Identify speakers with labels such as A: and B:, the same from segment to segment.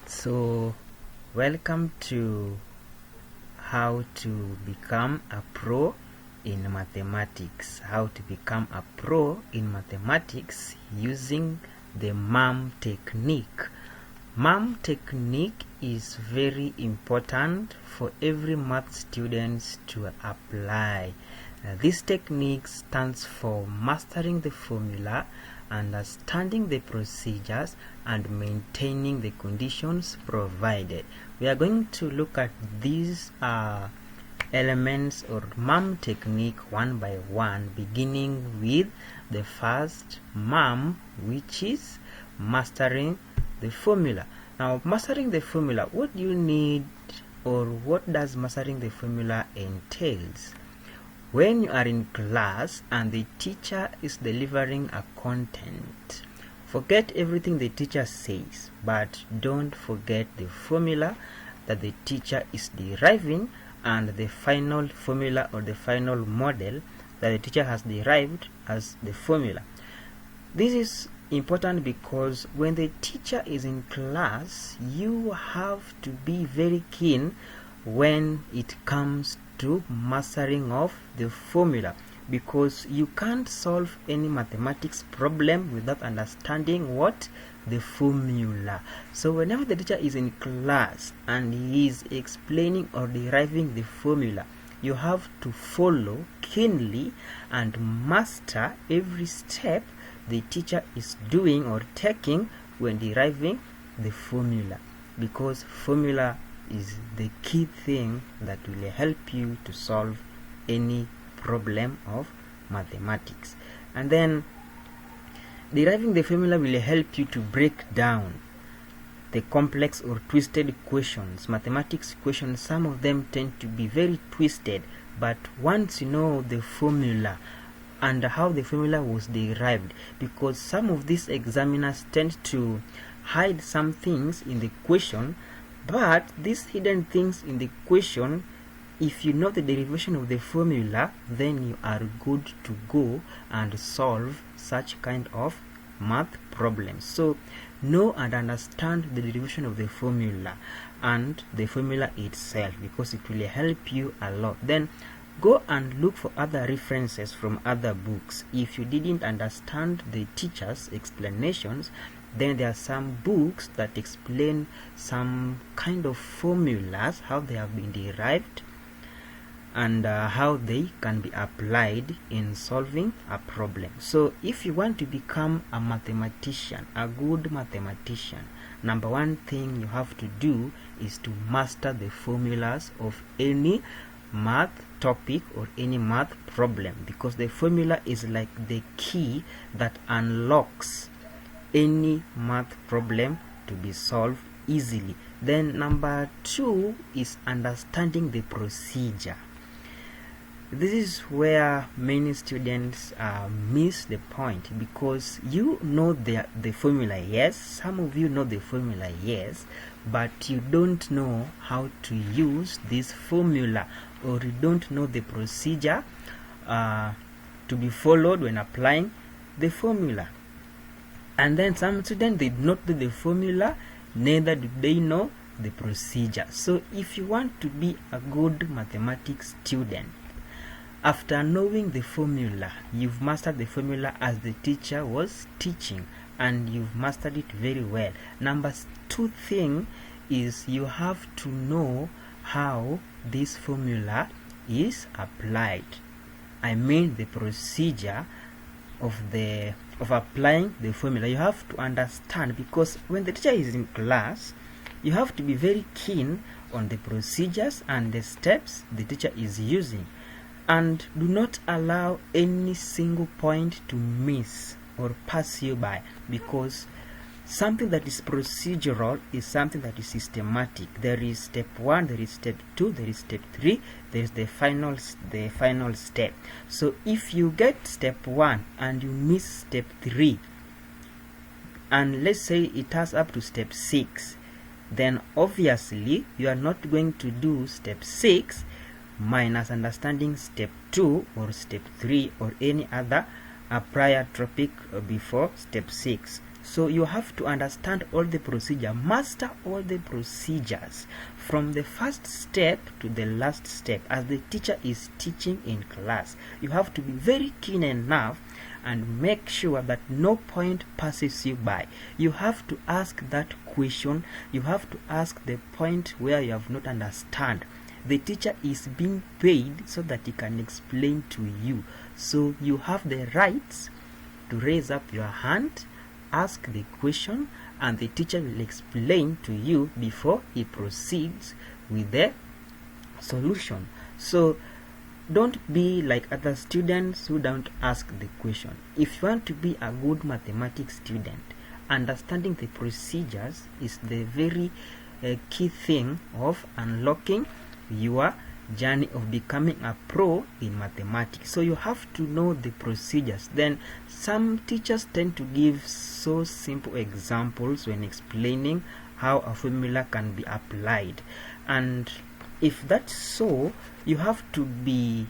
A: So welcome to how to become a pro in mathematics. How to become a pro in mathematics using the MAM technique. MAM technique is very important for every math students to apply. This technique stands for mastering the formula, understanding the procedures, and maintaining the conditions provided. We are going to look at these elements or MAM technique one by one, beginning with the first MAM, which is mastering the formula. Now, mastering the formula, what do you need, or what does mastering the formula entails? When you are in class and the teacher is delivering a content, forget everything the teacher says, but don't forget the formula that the teacher is deriving and the final formula or the final model that the teacher has derived as the formula. This is important because when the teacher is in class, you have to be very keen when it comes to mastering of the formula, because you can't solve any mathematics problem without understanding what the formula. So whenever the teacher is in class and he is explaining or deriving the formula, you have to follow keenly and master every step the teacher is doing or taking when deriving the formula, because formula is the key thing that will help you to solve any problem of mathematics. And then deriving the formula will help you to break down the complex or twisted questions. Mathematics questions, some of them tend to be very twisted, but once you know the formula and how the formula was derived, because some of these examiners tend to hide some things in the question, but these hidden things in the question, if you know the derivation of the formula, then you are good to go and solve such kind of math problems. So know and understand the derivation of the formula and the formula itself, because it will help you a lot. Then go and look for other references from other books. If you didn't understand the teacher's explanations, then there are some books that explain some kind of formulas, how they have been derived and how they can be applied in solving a problem. So if you want to become a mathematician, a good mathematician, number one thing you have to do is to master the formulas of any math topic or any math problem, because the formula is like the key that unlocks any math problem to be solved easily. Then number two is understanding the procedure. This is where many students miss the point, because you know the formula, yes, some of you know the formula, yes, but you don't know how to use this formula, or you don't know the procedure to be followed when applying the formula. And then some students, they do not know the formula, neither do they know the procedure. So if you want to be a good mathematics student, after knowing the formula, you've mastered the formula as the teacher was teaching, and you've mastered it very well. Number two thing is you have to know how this formula is applied. I mean the procedure of applying the formula. You have to understand, because when the teacher is in class, you have to be very keen on the procedures and the steps the teacher is using, and do not allow any single point to miss or pass you by, because something that is procedural is something that is systematic. There is step 1, there is step 2, there is step 3, there is the final step. So if you get step 1 and you miss step 3, and let's say it has up to step 6, then obviously you are not going to do step 6 minus understanding step 2 or step 3 or any other prior topic before step 6. So you have to understand all the procedure, master all the procedures from the first step to the last step as the teacher is teaching in class. You have to be very keen enough and make sure that no point passes you by. You have to ask that question. You have to ask the point where you have not understand. The teacher is being paid so that he can explain to you. So you have the rights to raise up your hand, ask the question, and the teacher will explain to you before he proceeds with the solution. So don't be like other students who don't ask the question. If you want to be a good mathematics student, understanding the procedures is the very key thing of unlocking your journey of becoming a pro in mathematics. So you have to know the procedures. Then some teachers tend to give so simple examples when explaining how a formula can be applied, and if that's so, you have to be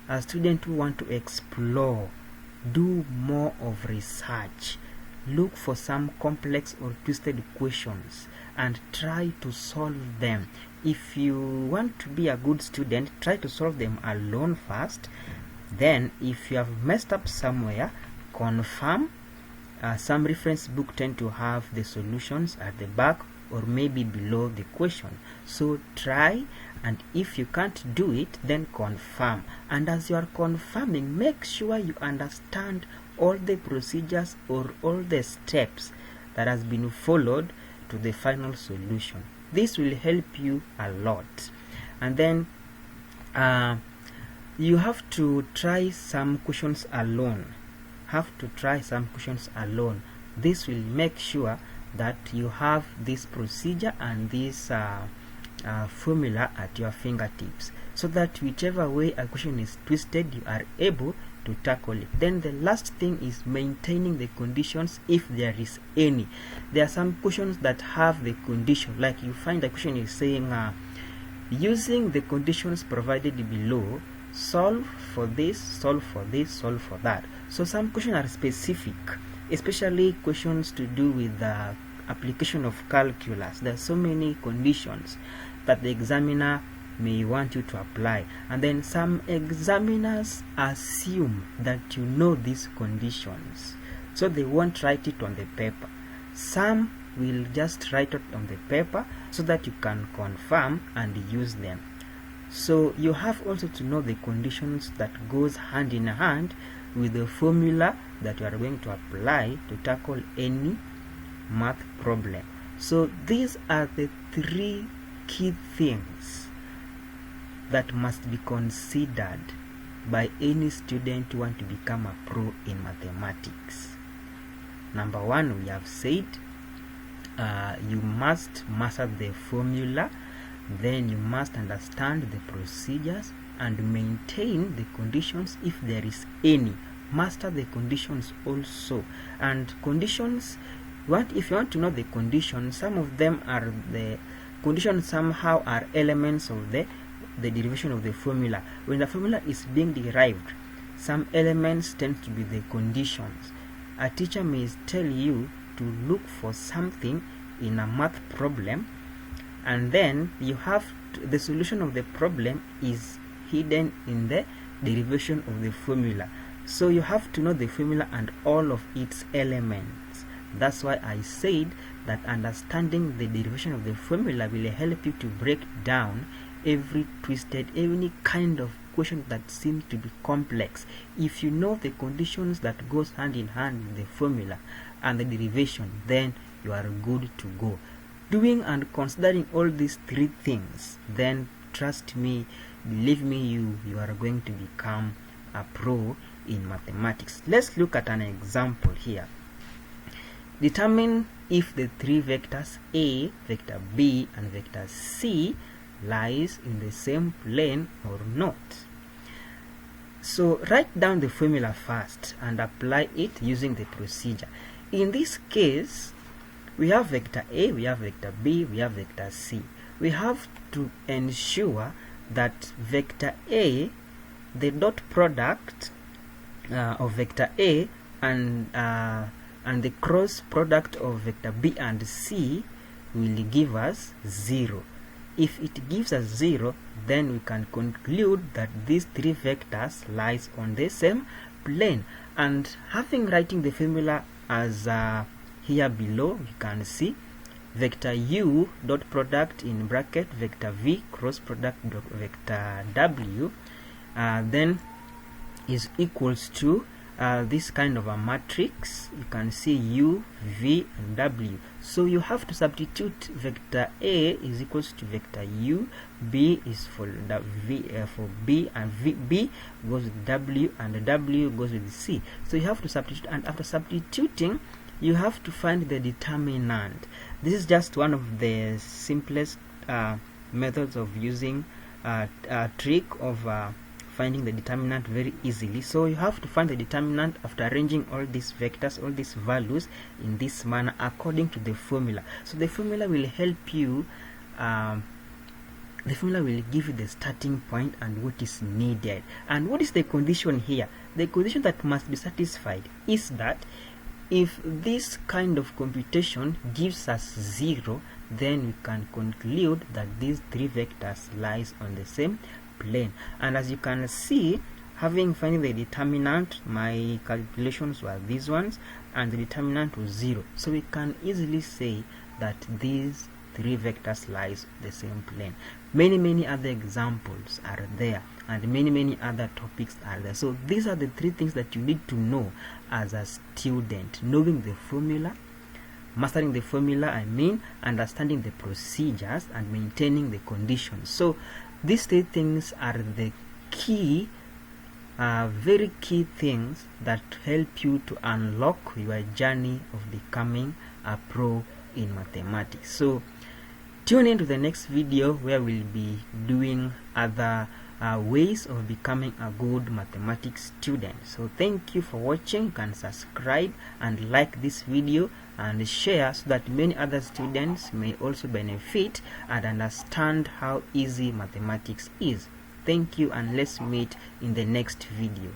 A: a student who want to explore, do more of research, look for some complex or twisted questions and try to solve them. If you want to be a good student, try to solve them alone first. Then if you have messed up somewhere, confirm. Some reference book tend to have the solutions at the back or maybe below the question. So try, and if you can't do it, then confirm. And as you are confirming, make sure you understand all the procedures or all the steps that has been followed to the final solution. This will help you a lot. And then you have to try some questions alone. This will make sure that you have this procedure and this formula at your fingertips, so that whichever way a question is twisted, you are able to tackle it. Then the last thing is maintaining the conditions, if there is any. There are some questions that have the condition, like you find the question is saying using the conditions provided below, solve for this, solve for this, solve for that. So some questions are specific, especially questions to do with the application of calculus. There are so many conditions that the examiner may want you to apply, and then some examiners assume that you know these conditions, so they won't write it on the paper. Some will just write it on the paper so that you can confirm and use them. So you have also to know the conditions that goes hand in hand with the formula that you are going to apply to tackle any math problem. So these are the three key things that must be considered by any student who want to become a pro in mathematics. Number one, we have said you must master the formula, then you must understand the procedures and maintain the conditions if there is any. Master the conditions also. And conditions, if you want to know the conditions, some of them are the conditions somehow are elements of the derivation of the formula. When the formula is being derived, some elements tend to be the conditions. A teacher may tell you to look for something in a math problem, and then you have the solution of the problem is hidden in the derivation of the formula. So you have to know the formula and all of its elements. That's why I said that understanding the derivation of the formula will help you to break down every any kind of question that seems to be complex. If you know the conditions that goes hand in hand with the formula and the derivation, then you are good to go. Doing and considering all these three things, then trust me, believe me, you are going to become a pro in mathematics. Let's look at an example here. Determine if the three vectors A, vector B, and vector C lies in the same plane or not. So write down the formula first and apply it using the procedure. In this case, we have vector A, we have vector B, we have vector C. We have to ensure that vector A, the dot product of vector A and and the cross product of vector B and C will give us 0. If it gives us 0, then we can conclude that these three vectors lies on the same plane. And writing the formula as here below, you can see vector U dot product in bracket vector V cross product dot vector W then is equals to this kind of a matrix. You can see U, V, and W. So you have to substitute vector A is equals to vector U, B is for the V for B, and B goes with W, and W goes with C. So you have to substitute, and after substituting, you have to find the determinant. This is just one of the simplest methods of using a trick of finding the determinant very easily. So you have to find the determinant after arranging all these vectors, all these values in this manner according to the formula. So the formula will help you, the formula will give you the starting point and what is needed. And what is the condition here? The condition that must be satisfied is that if this kind of computation gives us 0, then we can conclude that these three vectors lies on the same plane. And as you can see, finding the determinant, my calculations were these ones, and the determinant was 0. So we can easily say that these three vectors lies on the same plane. Many other examples are there, and many other topics are there. So these are the three things that you need to know as a student: knowing the formula, mastering the formula, understanding the procedures, and maintaining the conditions. So these three things are the key, very key things that help you to unlock your journey of becoming a pro in mathematics. So tune in to the next video where we'll be doing other ways of becoming a good mathematics student. So thank you for watching. You can subscribe and like this video and share so that many other students may also benefit and understand how easy mathematics is. Thank you, and let's meet in the next video.